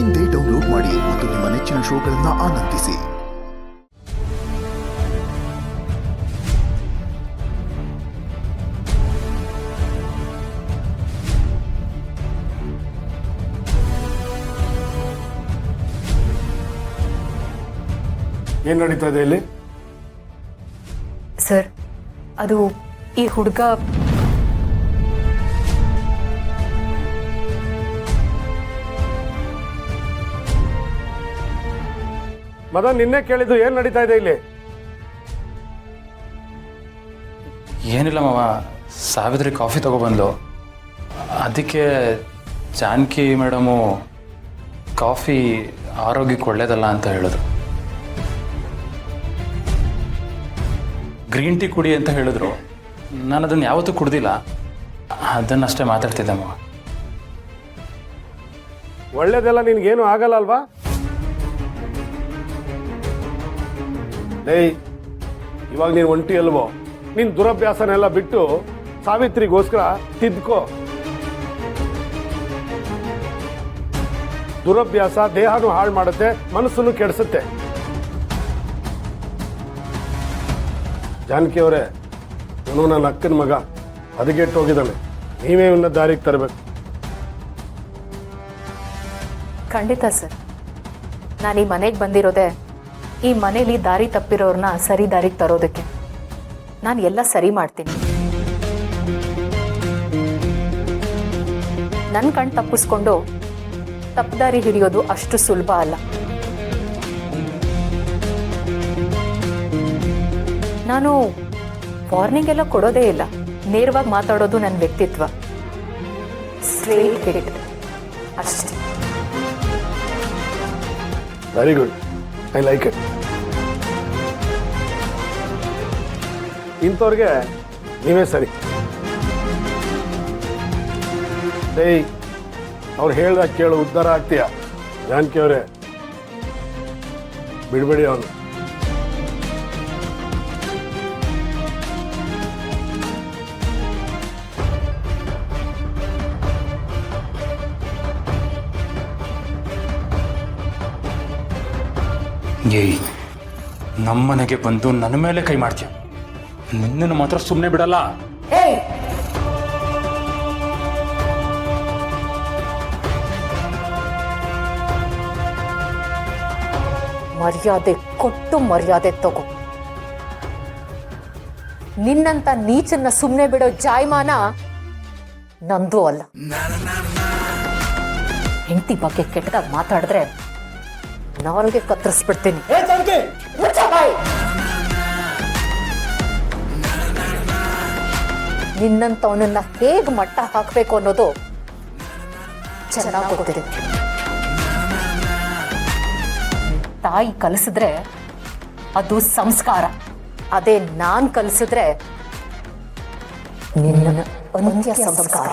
ಇಂದೇ ಡೌನ್ಲೋಡ್ ಮಾಡಿ ಮತ್ತು ನಿಮ್ಮ ನೆಚ್ಚಿನ ಶೋಗಳನ್ನು ಆನಂದಿಸಿ. ಏನು ನಡೀತಾ ಇದೆ ಇಲ್ಲಿ? ಸರ್, ಅದು ಈ ಹುಡುಗ ಮದನ್ ನಿನ್ನೆ ಕೇಳಿದ್ದು ಏನು ನಡೀತಾ ಇದೆ ಇಲ್ಲಿ? ಏನಿಲ್ಲ ಮಾವ, ಸಾವಿತ್ರಿ ಕಾಫಿ ತಗೊಬಂದ್ಲು. ಅದಕ್ಕೆ ಜಾನಕಿ ಮೇಡಮು ಕಾಫಿ ಆರೋಗ್ಯಕ್ಕೆ ಒಳ್ಳೇದಲ್ಲ ಅಂತ ಹೇಳಿದ್ರು. ಗ್ರೀನ್ ಟೀ ಕುಡಿ ಅಂತ ಹೇಳಿದ್ರು. ನಾನು ಅದನ್ನು ಯಾವತ್ತೂ ಕುಡ್ದಿಲ್ಲ, ಅದನ್ನಷ್ಟೇ ಮಾತಾಡ್ತಿದ್ದೆ ಮಾವ. ಒಳ್ಳೇದೆಲ್ಲ ನಿನ್ಗೇನು ಆಗಲ್ಲ ಅಲ್ವಾ? ಏಯ್, ಇವಾಗ ನೀನು ಒಂಟಿ ಅಲ್ವೋ? ನಿನ್ನ ದುರಭ್ಯಾಸನೆಲ್ಲ ಬಿಟ್ಟು ಸಾವಿತ್ರಿಗೋಸ್ಕರ ತಿದ್ಕೋ. ದುರಭ್ಯಾಸ ದೇಹನೂ ಹಾಳು ಮಾಡುತ್ತೆ, ಮನಸ್ಸನ್ನು ಕೆಡಿಸುತ್ತೆ. ಜಾನಕಿ ಅವರೇ, ಇವನು ನನ್ನ ಅಕ್ಕನ ಮಗ, ಹದಗೆಟ್ಟು ಹೋಗಿದ್ದಾನೆ. ನೀವೇ ಇವನ್ನ ದಾರಿಗೆ ತರಬೇಕು. ಖಂಡಿತ ಸರ್. ನಾನು ಈ ಮನೆಗೆ ಬಂದಿರೋದೆ ಈ ಮನೇಲಿ ದಾರಿ ತಪ್ಪಿರೋರನ್ನ ಸರಿ ದಾರಿಗೆ ತರೋದಕ್ಕೆ. ನಾನು ಎಲ್ಲ ಸರಿ ಮಾಡ್ತೀನಿ. ನನ್ನ ಕಣ್ ತಪ್ಪಿಸ್ಕೊಂಡು ತಪ್ಪುದಾರಿ ಹಿಡಿಯೋದು ಅಷ್ಟು ಸುಲಭ ಅಲ್ಲ. ನಾನು ವಾರ್ನಿಂಗ್ ಎಲ್ಲ ಕೊಡೋದೇ ಇಲ್ಲ, ನೇರವಾಗಿ ಮಾತಾಡೋದು ನನ್ನ ವ್ಯಕ್ತಿತ್ವ. ಸ್ಟ್ರೇಟ್ ಹಿಡಿಟ್ ಅಷ್ಟೇ. Very good, I like it. ಇಂಥವ್ರಿಗೆ ನೀವೇ ಸರಿ. ಏಯ್, ಅವ್ರು ಹೇಳ್ದಾಗ ಕೇಳು, ಉದ್ಧಾರ ಆಗ್ತೀಯ. ಜಾನಕಿ ಅವರೇ, ಬಿಡ್ಬೇಡಿ ಅವನು. ಏಯ್, ನಮ್ಮನೆಗೆ ಬಂದು ನನ್ನ ಮೇಲೆ ಕೈ ಮಾಡ್ತೀಯ, ನಿನ್ನನ್ನು ಮಾತ್ರ ಸುಮ್ಮನೆ ಬಿಡಲ್ಲ. ಮರ್ಯಾದೆ ಕೊಟ್ಟು ಮರ್ಯಾದೆ ತಗೋ. ನಿನ್ನಂತ ನೀಚನ್ನ ಸುಮ್ಮನೆ ಬಿಡೋ ಜಾಯಮಾನ ನಂದು ಅಲ್ಲ. ಹೆಂಡತಿ ಬಗ್ಗೆ ಕೆಟ್ಟದಾಗ ಮಾತಾಡಿದ್ರೆ ನಾಲ್ಗೆ ಕತ್ತರಿಸ್ಬಿಡ್ತೀನಿ. ನಿನ್ನಂತವನನ್ನ ಹೇಗ್ ಮಟ್ಟ ಹಾಕ್ಬೇಕು ಅನ್ನೋದು ಚೆನ್ನಾಗಿ ಗೊತ್ತಿದೆ. ತಾಯಿ ಕಲಿಸಿದ್ರೆ ಅದು ಸಂಸ್ಕಾರ, ಅದೇ ನಾನ್ ಕಲಿಸಿದ್ರೆ ನಿನ್ನ ಅಂತ್ಯ ಸಂಸ್ಕಾರ.